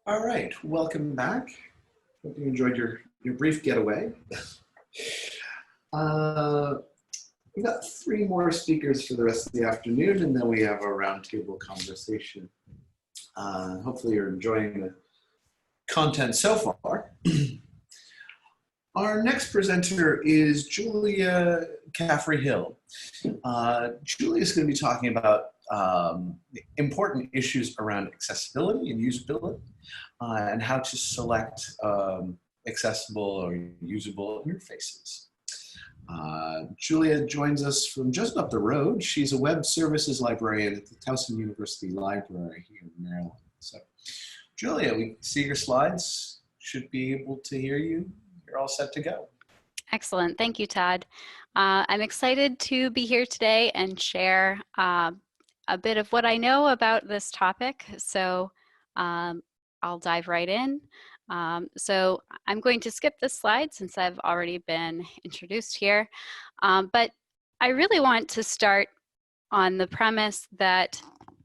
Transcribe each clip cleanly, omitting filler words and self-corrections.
All right, welcome back. Hope you enjoyed your brief getaway. We've got 3 more speakers for the rest of the afternoon, and then we have a roundtable conversation. Hopefully you're enjoying the content so far. Our next presenter is Julia Caffrey-Hill. Julia is going to be talking about important issues around accessibility and usability, and how to select accessible or usable interfaces. Julia joins us from just up the road. She's a web services librarian at the Towson University Library here in Maryland. So, Julia, we see your slides. Should be able to hear you. You're all set to go. Excellent. Thank you, Todd. I'm excited to be here today and share a bit of what I know about this topic. So I'll dive right in. So I'm going to skip this slide since I've already been introduced here. But I really want to start on the premise that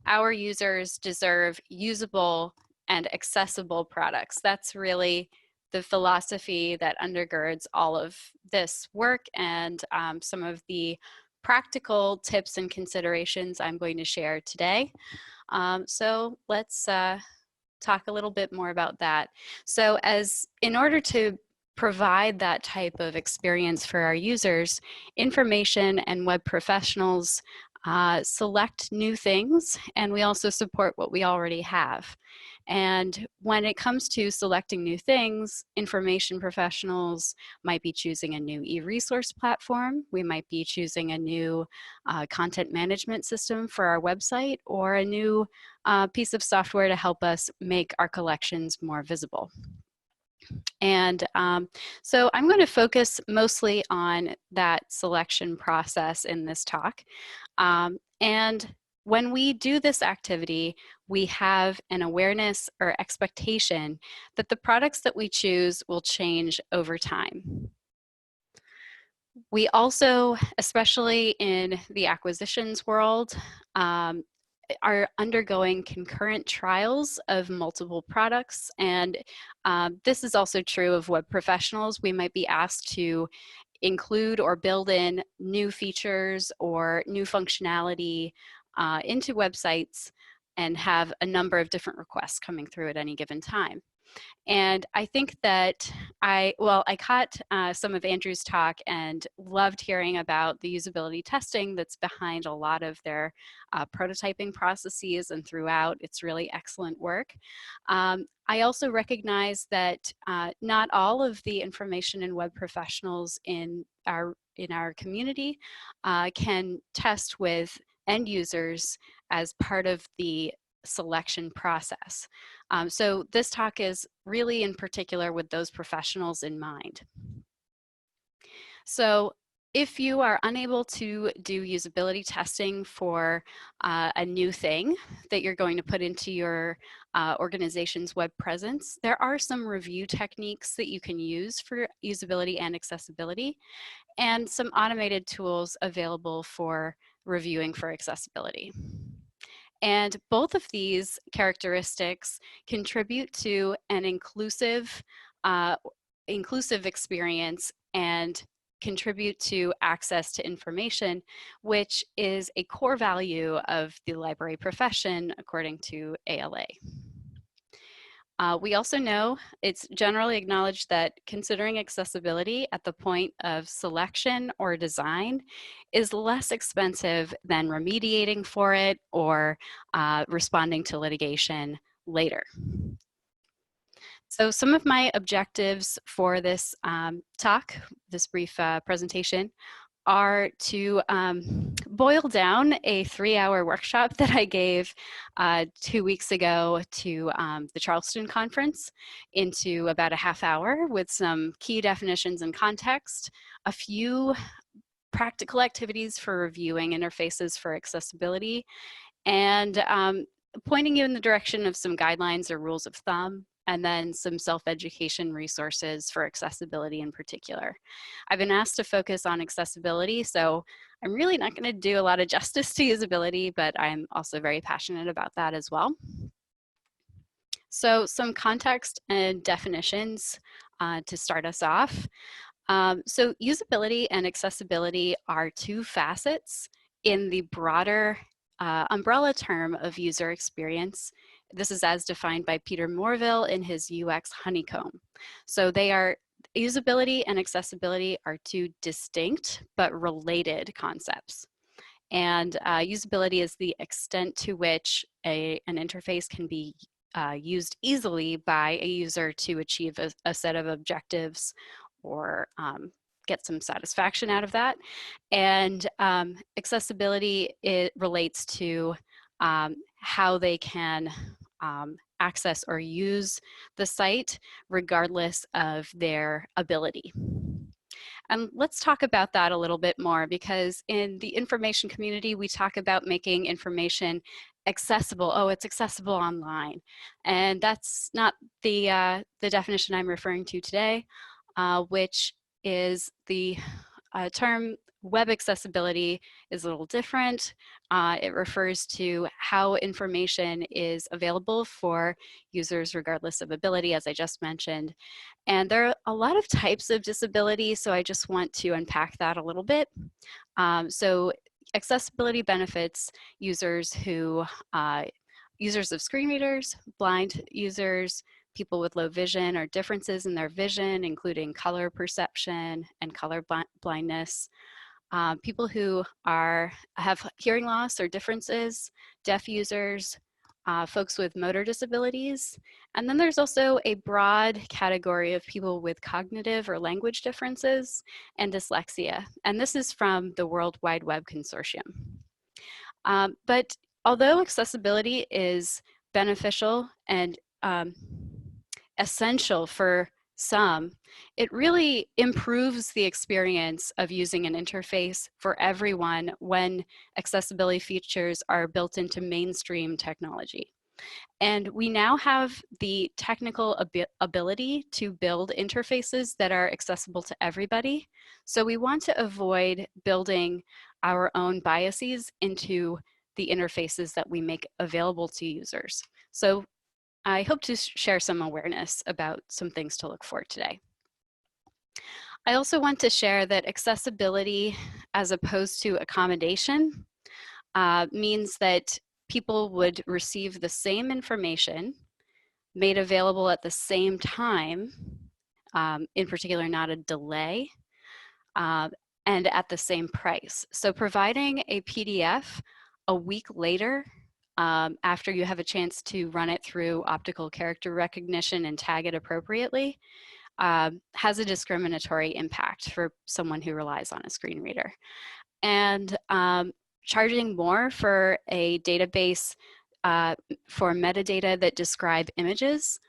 our users deserve usable and accessible products. That's really the philosophy that undergirds all of this work and some of the practical tips and considerations I'm going to share today. So let's talk a little bit more about that. So in order to provide that type of experience for our users, information and web professionals select new things, and we also support what we already have. And when it comes to selecting new things, information professionals might be choosing a new e-resource platform. We might be choosing a new content management system for our website, or a new piece of software to help us make our collections more visible. And so I'm going to focus mostly on that selection process in this talk. And when we do this activity, we have an awareness or expectation that the products that we choose will change over time. We also, especially in the acquisitions world, are undergoing concurrent trials of multiple products. And this is also true of web professionals. We might be asked to include or build in new features or new functionality into websites and have a number of different requests coming through at any given time. And I think that I caught some of Andrew's talk and loved hearing about the usability testing that's behind a lot of their prototyping processes and throughout. It's really excellent work. I also recognize that not all of the information and web professionals in our community can test with end users as part of the selection process. So this talk is really in particular with those professionals in mind. So if you are unable to do usability testing for a new thing that you're going to put into your organization's web presence, there are some review techniques that you can use for usability and accessibility, and some automated tools available for reviewing for accessibility. And both of these characteristics contribute to an inclusive experience and contribute to access to information, which is a core value of the library profession, according to ALA. We also know it's generally acknowledged that considering accessibility at the point of selection or design is less expensive than remediating for it or responding to litigation later. So some of my objectives for this talk, this brief presentation, are to boil down a 3-hour workshop that I gave 2 weeks ago to the Charleston conference into about a half hour with some key definitions and context, a few practical activities for reviewing interfaces for accessibility, and pointing you in the direction of some guidelines or rules of thumb, and then some self-education resources for accessibility in particular. I've been asked to focus on accessibility, so I'm really not going to do a lot of justice to usability, but I'm also very passionate about that as well. So some context and definitions to start us off. So usability and accessibility are two facets in the broader umbrella term of user experience. This is as defined by Peter Morville in his UX honeycomb. So usability and accessibility are two distinct but related concepts. And usability is the extent to which an interface can be used easily by a user to achieve a set of objectives or get some satisfaction out of that. And accessibility, it relates to how they can access or use the site regardless of their ability. And let's talk about that a little bit more, because in the information community, we talk about making information accessible. Oh, it's accessible online. And that's not the definition I'm referring to today, which is the term web accessibility is a little different. It refers to how information is available for users regardless of ability, as I just mentioned. And there are a lot of types of disability, so I just want to unpack that a little bit. So accessibility benefits users users of screen readers, blind users, people with low vision or differences in their vision, including color perception and color blindness, people who have hearing loss or differences, deaf users, folks with motor disabilities. And then there's also a broad category of people with cognitive or language differences and dyslexia. And this is from the World Wide Web Consortium. But although accessibility is beneficial and essential for some, it really improves the experience of using an interface for everyone when accessibility features are built into mainstream technology. And we now have the technical ability to build interfaces that are accessible to everybody. So we want to avoid building our own biases into the interfaces that we make available to users. So I hope to share some awareness about some things to look for today. I also want to share that accessibility, as opposed to accommodation, means that people would receive the same information made available at the same time, in particular not a delay, and at the same price. So providing a PDF a week later, after you have a chance to run it through optical character recognition and tag it appropriately, has a discriminatory impact for someone who relies on a screen reader. And charging more for a database for metadata that describe images,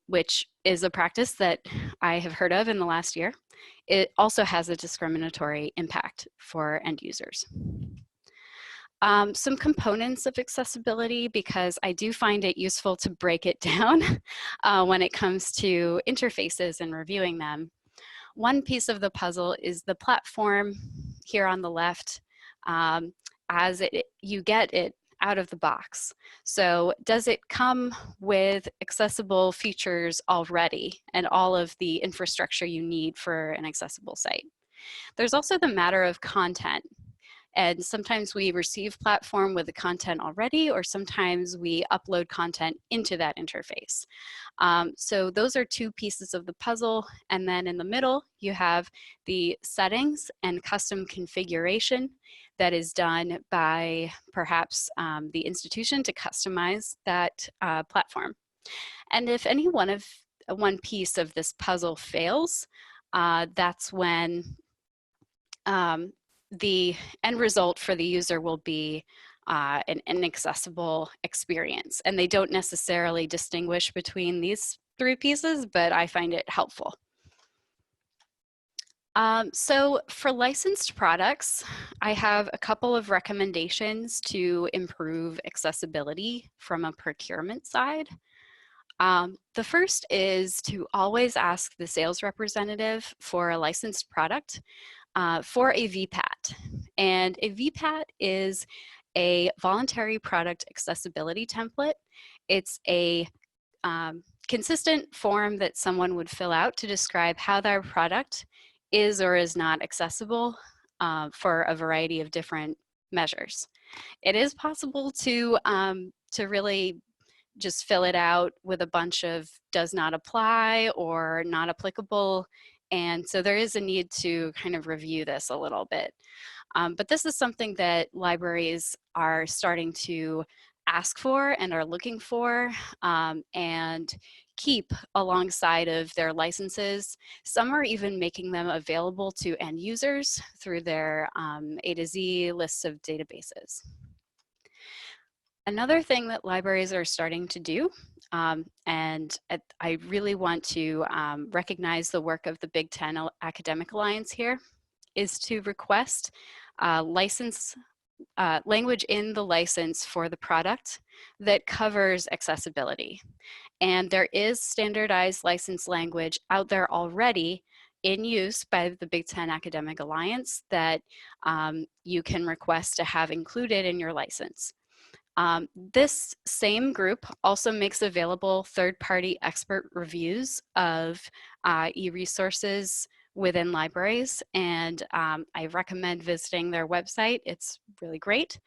which is a practice that I have heard of in the last year, it also has a discriminatory impact for end users. Some components of accessibility, because I do find it useful to break it down when it comes to interfaces and reviewing them. One piece of the puzzle is the platform here on the left, you get it out of the box. So does it come with accessible features already and all of the infrastructure you need for an accessible site? There's also the matter of content. And sometimes we receive platform with the content already, or sometimes we upload content into that interface. So those are two pieces of the puzzle. And then in the middle, you have the settings and custom configuration that is done by perhaps the institution to customize that platform. And if any one piece of this puzzle fails, that's when the end result for the user will be an inaccessible experience. And they don't necessarily distinguish between these three pieces, but I find it helpful. So for licensed products, I have a couple of recommendations to improve accessibility from a procurement side. The first is to always ask the sales representative for a licensed product for a VPAT. And a VPAT is a voluntary product accessibility template. It's a consistent form that someone would fill out to describe how their product is or is not accessible for a variety of different measures. It is possible to really just fill it out with a bunch of does not apply or not applicable. And so there is a need to kind of review this a little bit. But this is something that libraries are starting to ask for and are looking for and keep alongside of their licenses. Some are even making them available to end users through their A to Z lists of databases. Another thing that libraries are starting to do, and I really want to recognize the work of the Big Ten Academic Alliance here, is to request language in the license for the product that covers accessibility. And there is standardized license language out there already in use by the Big Ten Academic Alliance that you can request to have included in your license. This same group also makes available third-party expert reviews of e-resources within libraries, and I recommend visiting their website. It's really great.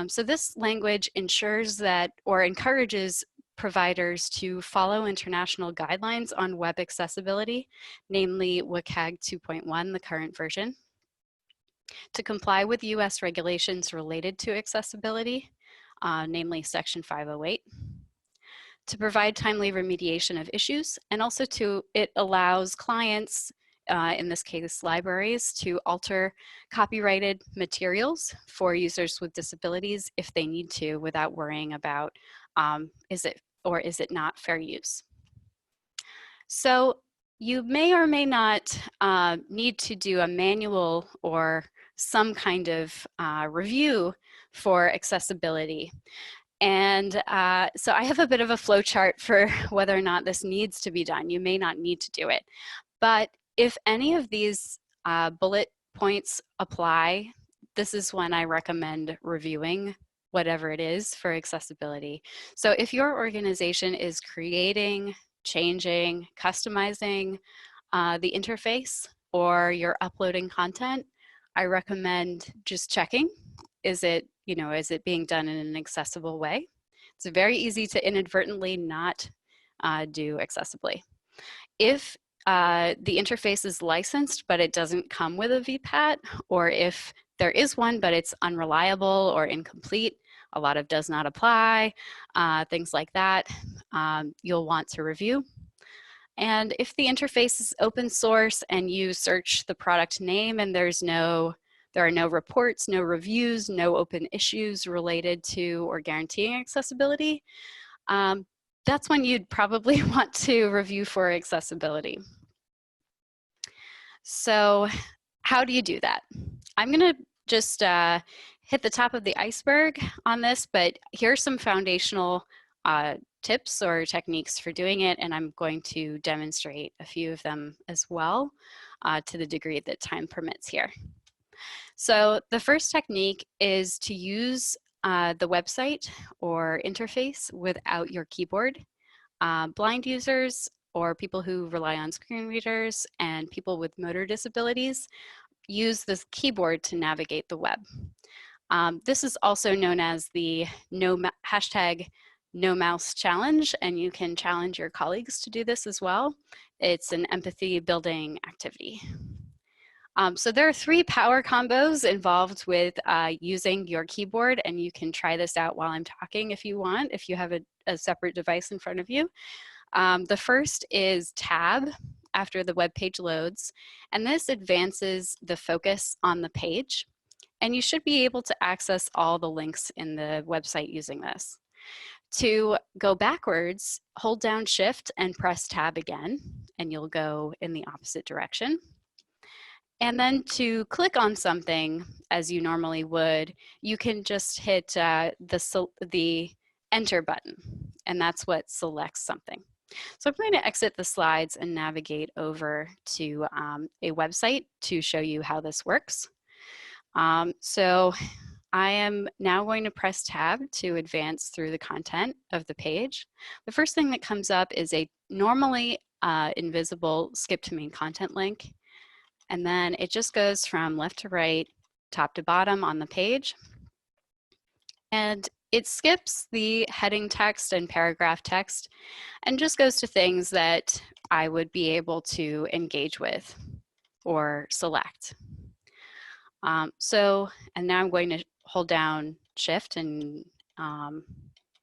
So this language ensures that, or encourages providers to follow international guidelines on web accessibility, namely WCAG 2.1, the current version, to comply with US regulations related to accessibility, namely Section 508, to provide timely remediation of issues, and also it allows clients, in this case libraries, to alter copyrighted materials for users with disabilities if they need to without worrying about is it not fair use. So you may or may not need to do a manual or some kind of review for accessibility. And so I have a bit of a flow chart for whether or not this needs to be done. You may not need to do it. But if any of these bullet points apply, this is when I recommend reviewing whatever it is for accessibility. So if your organization is creating, changing, customizing the interface, or you're uploading content, I recommend just checking. Is it being done in an accessible way? It's very easy to inadvertently not do accessibly. If the interface is licensed, but it doesn't come with a VPAT, or if there is one, but it's unreliable or incomplete, a lot of does not apply, things like that, you'll want to review. And if the interface is open source and you search the product name and there are no reports, no reviews, no open issues related to or guaranteeing accessibility, that's when you'd probably want to review for accessibility. So how do you do that? I'm gonna just hit the top of the iceberg on this, but here's some foundational tips or techniques for doing it, and I'm going to demonstrate a few of them as well to the degree that time permits here. So the first technique is to use the website or interface without your keyboard. Blind users or people who rely on screen readers and people with motor disabilities use this keyboard to navigate the web. This is also known as the hashtag no mouse challenge, and you can challenge your colleagues to do this as well. It's an empathy building activity. So there are 3 power combos involved with using your keyboard, and you can try this out while I'm talking if you want, if you have a separate device in front of you. The first is tab after the web page loads, and this advances the focus on the page. And you should be able to access all the links in the website using this. To go backwards, hold down Shift and press Tab again, and you'll go in the opposite direction. And then to click on something, as you normally would, you can just hit the Enter button, and that's what selects something. So I'm going to exit the slides and navigate over to a website to show you how this works. So I am now going to press tab to advance through the content of the page. The first thing that comes up is a normally invisible skip to main content link. And then it just goes from left to right, top to bottom on the page. And it skips the heading text and paragraph text and just goes to things that I would be able to engage with or select. And now I'm going to hold down Shift and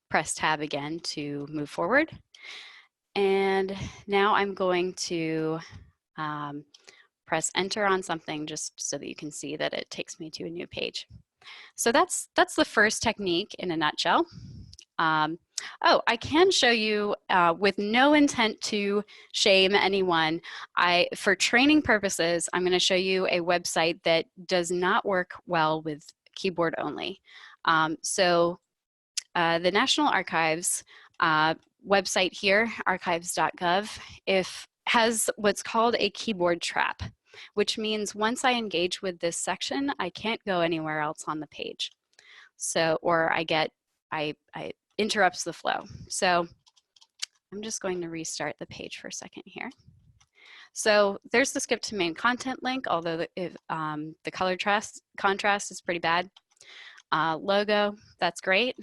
press Tab again to move forward. And now I'm going to press Enter on something just so that you can see that it takes me to a new page. So that's the first technique in a nutshell. Oh, I can show you with no intent to shame anyone. For training purposes, I'm going to show you a website that does not work well with keyboard only. The National Archives website here, archives.gov, has what's called a keyboard trap, which means once I engage with this section, I can't go anywhere else on the page. Or I interrupts the flow. So I'm just going to restart the page for a second here. So there's the skip to main content link, although the color contrast is pretty bad. Logo, that's great.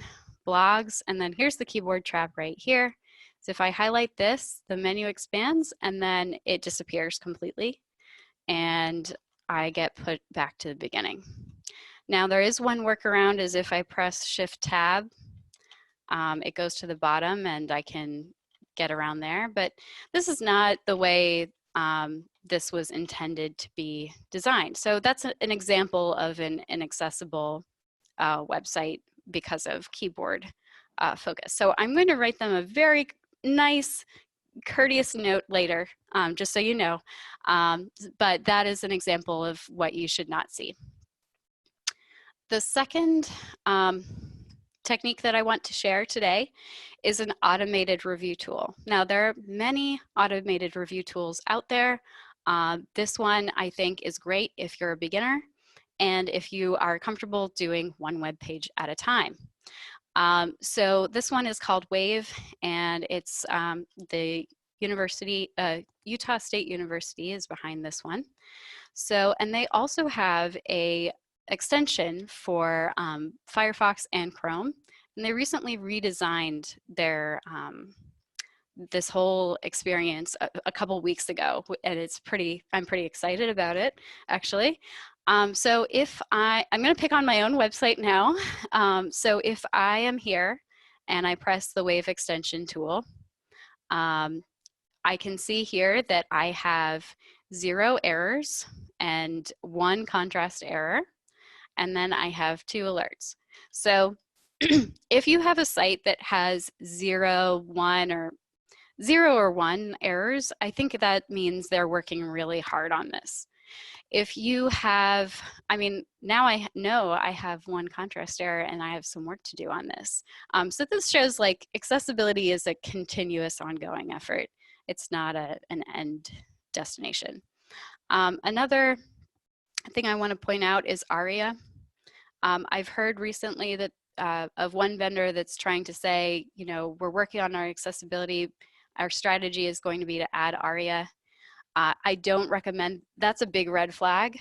Blogs, and then here's the keyboard trap right here. So if I highlight this, the menu expands and then it disappears completely and I get put back to the beginning. Now there is one workaround, is if I press Shift Tab, it goes to the bottom and I can get around there, but this is not the way this was intended to be designed. So that's an example of an inaccessible website because of keyboard focus. So I'm going to write them a very nice, courteous note later, just so you know, but that is an example of what you should not see. The second technique that I want to share today is an automated review tool. Now, there are many automated review tools out there. This one I think is great if you're a beginner and if you are comfortable doing one web page at a time. So this one is called Wave, and it's the university, Utah State University is behind this one. So, and they also have a extension for Firefox and Chrome, and they recently redesigned their this whole experience a couple weeks ago, and I'm pretty excited about it, actually. So if I'm going to pick on my own website now. So if I am here and I press the Wave extension tool, I can see here that I have 0 errors and 1 contrast error, and then I have 2 alerts. So if you have a site that has 0 or 1 errors, I think that means they're working really hard on this. If you have, I mean, now I know I have 1 contrast error and I have some work to do on this. So this shows like accessibility is a continuous ongoing effort. It's not an end destination. Another thing I want to point out is ARIA. I've heard recently that of one vendor that's trying to say, you know, we're working on our accessibility. Our strategy is going to be to add ARIA. I don't recommend, that's a big red flag.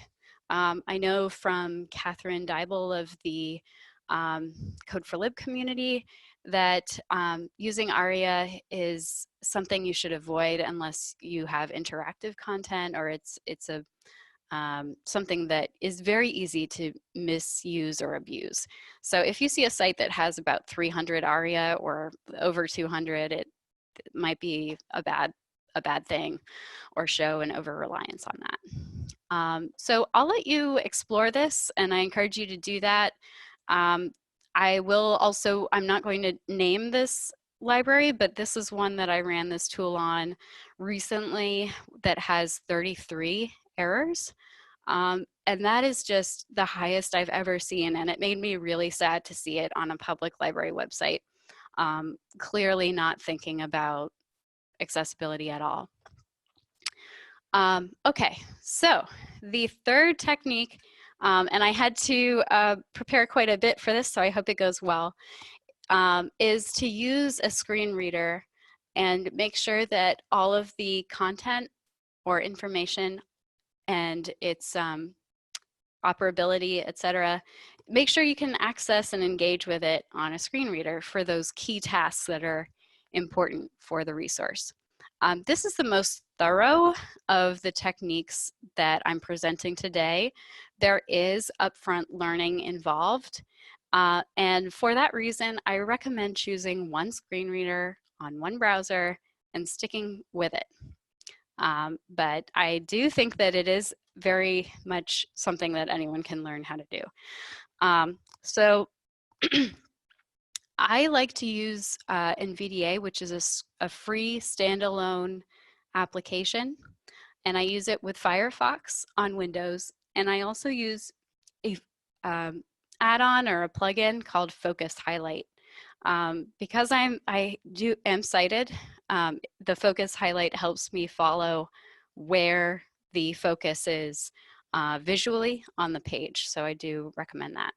I know from Catherine Dybel of the Code for Lib community that using ARIA is something you should avoid unless you have interactive content or it's a something that is very easy to misuse or abuse. So if you see a site that has about 300 ARIA or over 200, it might be a bad thing or show an over-reliance on that. So I'll let you explore this and I encourage you to do that. I will also, I'm not going to name this library, but this is one that I ran this tool on recently that has 33 errors. And that is just the highest I've ever seen, and it made me really sad to see it on a public library website. Clearly not thinking about accessibility at all. Okay, so the third technique and I had to prepare quite a bit for this, so I hope it goes well, is to use a screen reader and make sure that all of the content or information and its operability, etc., make sure you can access and engage with it on a screen reader for those key tasks that are important for the resource. This is the most thorough of the techniques that I'm presenting today. There is upfront learning involved. And for that reason, I recommend choosing one screen reader on one browser and sticking with it. But I do think that it is very much something that anyone can learn how to do. So I like to use NVDA, which is a free standalone application, and I use it with Firefox on Windows, and I also use a add-on or a plugin called Focus Highlight. Because I am sighted, the Focus Highlight helps me follow where the focus is visually on the page, so I do recommend that.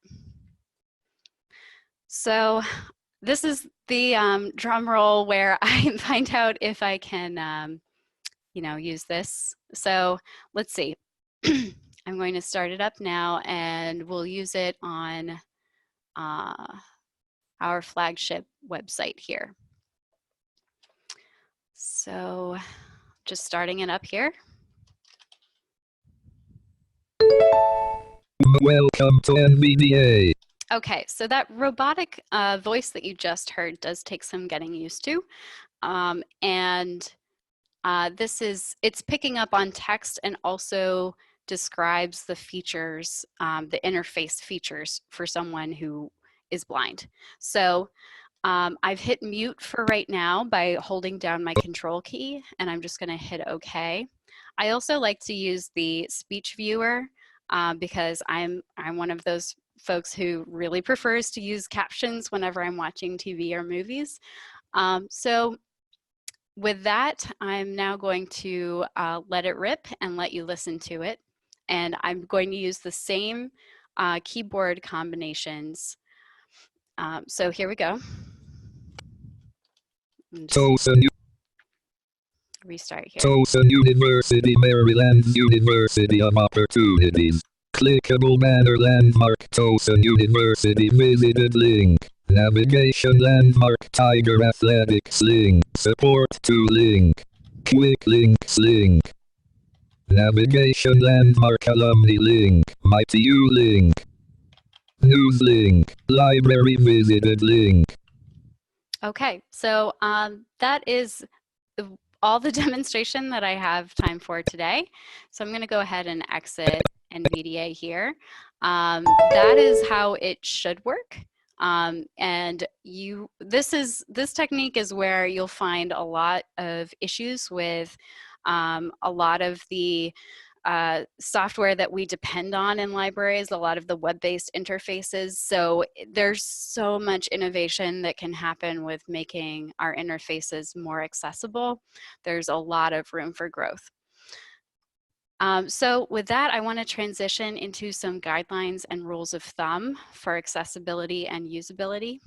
So this is the drum roll where I find out if I can, use this. So let's see. I'm going to start it up now, and we'll use it on our flagship website here. So just starting it up here. Welcome to NVDA. Okay, so that robotic voice that you just heard does take some getting used to. It's picking up on text and also describes the features, the interface features for someone who is blind. So I've hit mute for right now by holding down my control key, and I'm just gonna hit OK. I also like to use the speech viewer because I'm one of those folks who really prefers to use captions whenever I'm watching TV or movies. So with that, I'm now going to let it rip and let you listen to it. And I'm going to use the same keyboard combinations. So here we go. Restart here. Towson University, Maryland's University of Opportunities. Clickable banner landmark Towson University visited link. Navigation landmark Tiger Athletics link. Support to link. Quick links link. Navigation landmark alumni link. MyTU link. News link. Library visited link. Okay, so that is all the demonstration that I have time for today. So I'm going to go ahead and exit NVDA here. That is how it should work. And this technique is where you'll find a lot of issues with a lot of the software that we depend on in libraries, a lot of the web-based interfaces. So there's so much innovation that can happen with making our interfaces more accessible. There's a lot of room for growth. So with that, I want to transition into some guidelines and rules of thumb for accessibility and usability.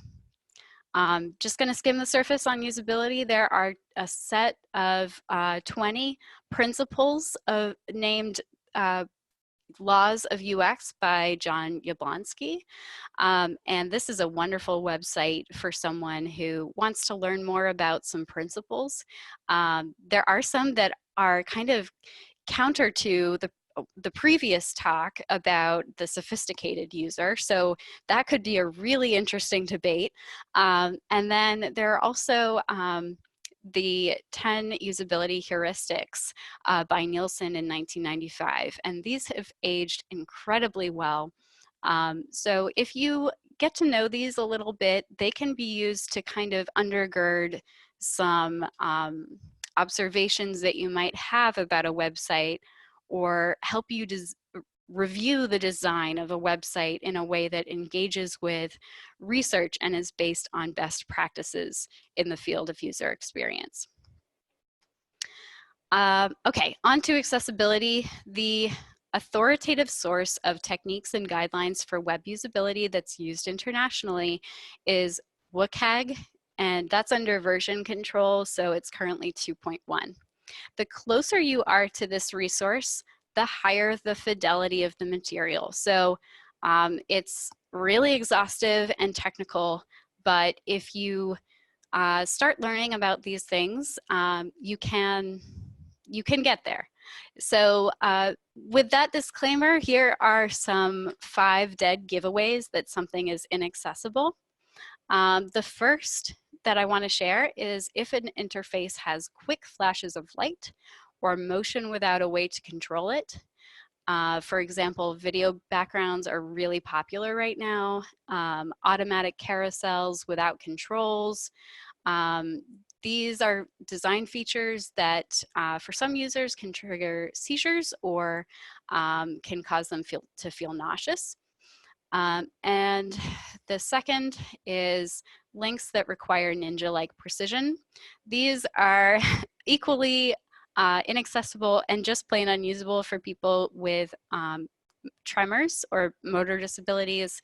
Just going to skim the surface on usability. There are a set of 20 principles named Laws of UX by John Jablonski. And this is a wonderful website for someone who wants to learn more about some principles. There are some that are kind of counter to the previous talk about the sophisticated user. So that could be a really interesting debate. And then there are also the 10 usability heuristics by Nielsen in 1995. And these have aged incredibly well. So if you get to know these a little bit, they can be used to kind of undergird some observations that you might have about a website, or help you review the design of a website in a way that engages with research and is based on best practices in the field of user experience. Okay, on to accessibility. The authoritative source of techniques and guidelines for web usability that's used internationally is WCAG, and that's under version control, so it's currently 2.1. The closer you are to this resource, the higher the fidelity of the material. So it's really exhaustive and technical, but if you start learning about these things, you can get there. So with that disclaimer, here are some 5 dead giveaways that something is inaccessible. The first that I want to share is if an interface has quick flashes of light or motion without a way to control it. For example, video backgrounds are really popular right now. Automatic carousels without controls. These are design features that for some users can trigger seizures or can cause them to feel nauseous. And the second is links that require ninja-like precision. These are equally inaccessible and just plain unusable for people with tremors or motor disabilities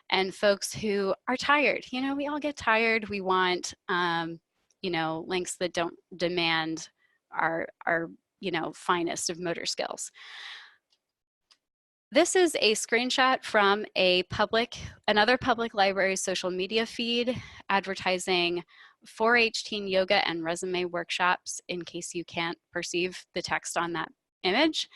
and folks who are tired. You know, we all get tired. We want, you know, links that don't demand our you know, finest of motor skills. This is a screenshot from another public library social media feed advertising 4-H teen yoga and resume workshops in case you can't perceive the text on that image.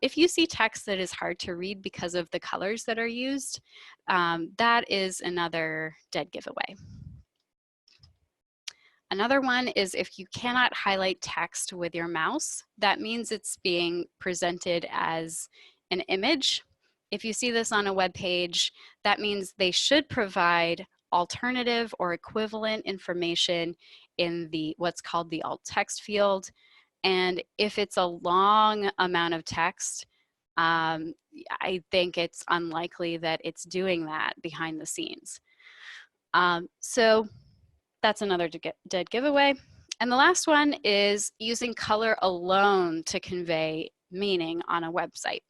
If you see text that is hard to read because of the colors that are used, that is another dead giveaway. Another one is if you cannot highlight text with your mouse, that means it's being presented as an image. If you see this on a web page, that means they should provide alternative or equivalent information in what's called the alt text field. And if it's a long amount of text, I think it's unlikely that it's doing that behind the scenes. So that's another dead giveaway. And the last one is using color alone to convey meaning on a website.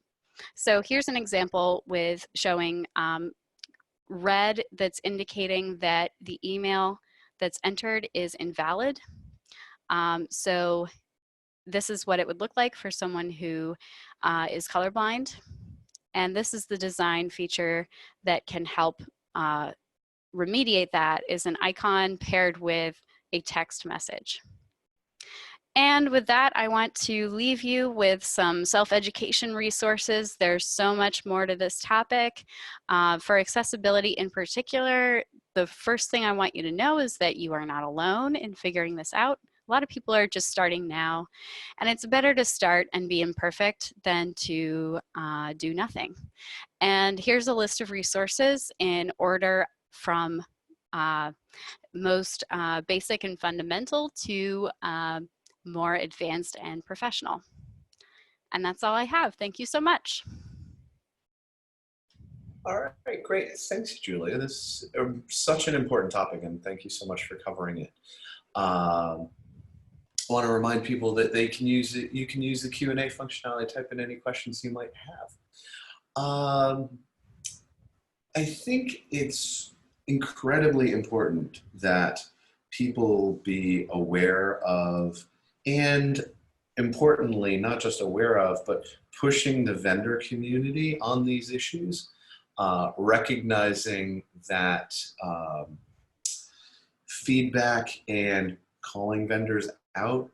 So here's an example with showing red that's indicating that the email that's entered is invalid. So this is what it would look like for someone who is colorblind. And this is the design feature that can help remediate that, is an icon paired with a text message. And with that, I want to leave you with some self-education resources. There's so much more to this topic. For accessibility in particular, the first thing I want you to know is that you are not alone in figuring this out. A lot of people are just starting now, and it's better to start and be imperfect than to do nothing. And here's a list of resources in order from most basic and fundamental to more advanced and professional. And that's all I have. Thank you so much. All right, great. Thanks, Julia. This is such an important topic, and thank you so much for covering it. I want to remind people that they can use it. You can use the Q&A functionality, type in any questions you might have. I think it's incredibly important that people be aware of, and importantly, not just aware of, but pushing the vendor community on these issues, recognizing that feedback and calling vendors out,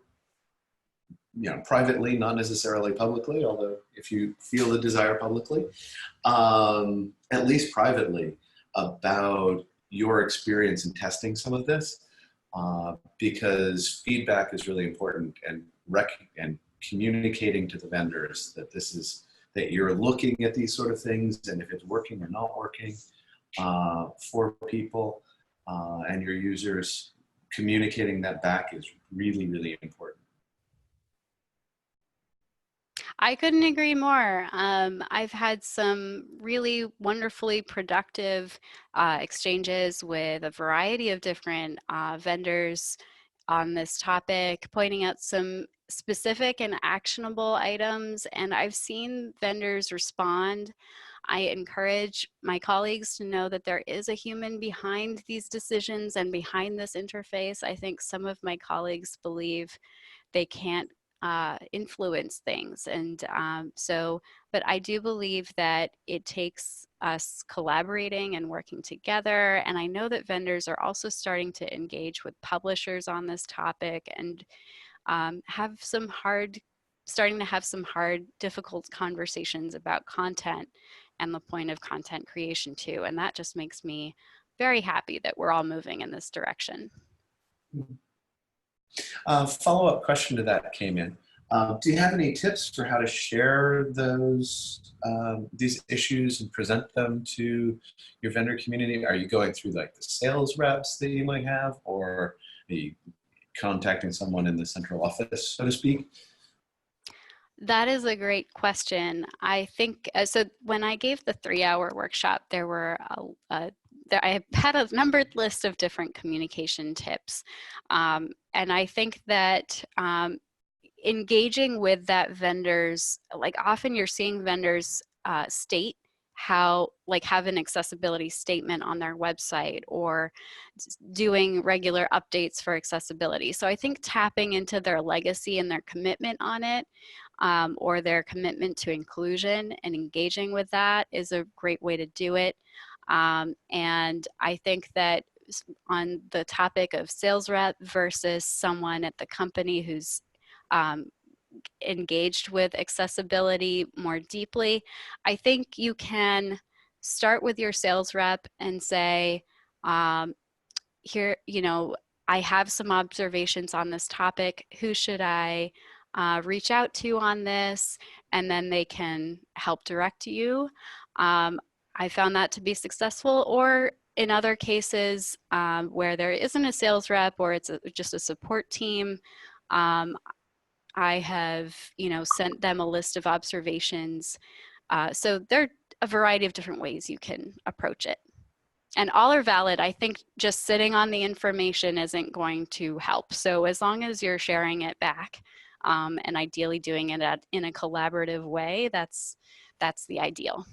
you know, privately, not necessarily publicly, although if you feel the desire publicly, at least privately, about your experience in testing some of this, because feedback is really important, and communicating to the vendors that that you're looking at these sort of things, and if it's working or not working for people and your users, communicating that back is really, really important. I couldn't agree more. I've had some really wonderfully productive exchanges with a variety of different vendors on this topic, pointing out some specific and actionable items, and I've seen vendors respond. I encourage my colleagues to know that there is a human behind these decisions and behind this interface. I think some of my colleagues believe they can't influence things. And but I do believe that it takes us collaborating and working together. And I know that vendors are also starting to engage with publishers on this topic and starting to have some hard, difficult conversations about content and the point of content creation too. And that just makes me very happy that we're all moving in this direction. Follow-up question to that came in. Do you have any tips for how to share those these issues and present them to your vendor community? Are you going through like the sales reps that you might have, or are you contacting someone in the central office, so to speak? That is a great question. I think, so when I gave the 3-hour workshop, there were I had a numbered list of different communication tips. And I think that engaging with that vendors, like often you're seeing vendors state how, like have an accessibility statement on their website or doing regular updates for accessibility. So I think tapping into their legacy and their commitment on it, or their commitment to inclusion and engaging with that is a great way to do it. And I think that on the topic of sales rep versus someone at the company who's engaged with accessibility more deeply, I think you can start with your sales rep and say, here, I have some observations on this topic. Who should I reach out to on this? And then they can help direct you. I found that to be successful. Or in other cases where there isn't a sales rep or it's just a support team, I have, sent them a list of observations. So there are a variety of different ways you can approach it. And all are valid. I think just sitting on the information isn't going to help. So as long as you're sharing it back and ideally doing it in a collaborative way, that's the ideal.